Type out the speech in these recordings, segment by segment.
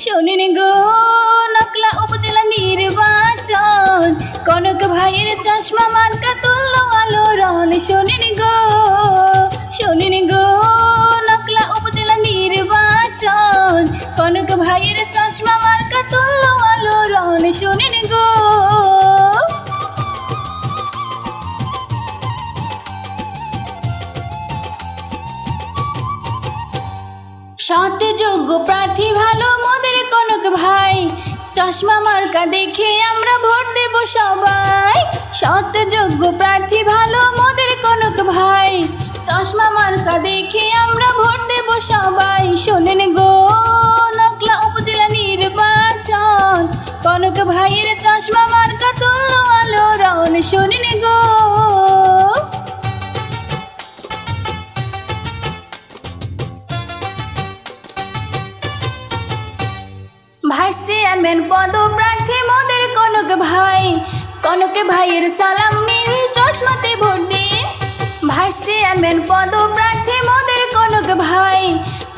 শোনেন গো নকলা উপজেলা নির্বাচন কনক ভাইয়ের চশমা মার্কা তুললো আলোড়ন। শোনেন গো নকলা উপজেলা নির্বাচন কনক ভাইয়ের চশমা মার্কা তুললো আলোড়ন। শোনেন গো সৎ যোগ্য প্রার্থী ভালো মোদের কনক ভাই, চশমা মার্কা দেখে আমরা ভোট দেব সবাই। সৎ যোগ্য প্রার্থী ভালো মোদের কনক ভাই, চশমা মার্কা দেখে আমরা ভোট দেব সবাই। শোনেন গো নকলা উপজেলা নির্বাচন কনক ভাইয়ের চশমা মার্কা তুললো আলোড়ন। শোনেন গো ভাইস চেয়ারম্যান পদপ্রার্থী মোদের কনক ভাই, কনক ভাইয়ের সালাম নিন চশমাতে ভোট দিন। ভাইস চেয়ারম্যান পদপ্রার্থী মোদের কনক ভাই,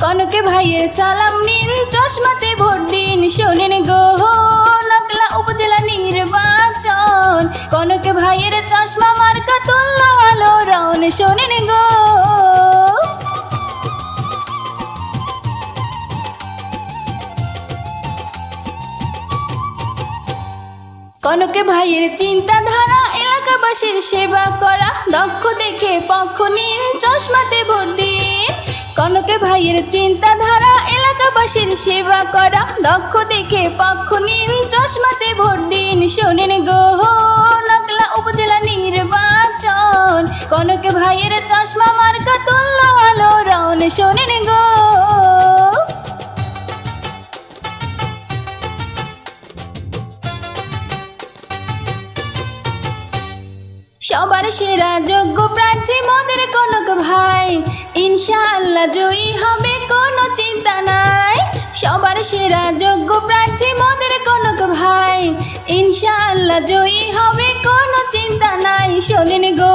কনক ভাইয়ের সালাম নিন চশমাতে ভোট দিন। শোনেন গো নকলা উপজেলা নির্বাচন কনক ভাইয়ের চশমা মার্কা তুললো আলোড়ন। শোনেন গো কনক ভাইয়ের চিন্তাধারা এলাকাবাসীর সেবা করা, দক্ষ দেখে পক্ষ নিন চশমাতে ভোট দিন। কনক ভাইয়ের চিন্তাধারা এলাকাবাসীর সেবা করা, দক্ষ দেখে পক্ষ নিন চশমাতে ভোট দিন। শোনেন গো নকলা উপজেলা নির্বাচন কনক ভাইয়ের চশমা মার্কা তুললো আলোড়ন। শোনেন গো সবার সেরা যোগ্য প্রার্থী মোদের কনক ভাই, ইনশাআল্লাহ জয়ী হবে কোনো চিন্তা নাই। সবার সেরা যোগ্য প্রার্থী মোদের কনক ভাই, ইনশাআল্লাহ জয়ী হবে কোনো চিন্তা নাই। শোনেন গো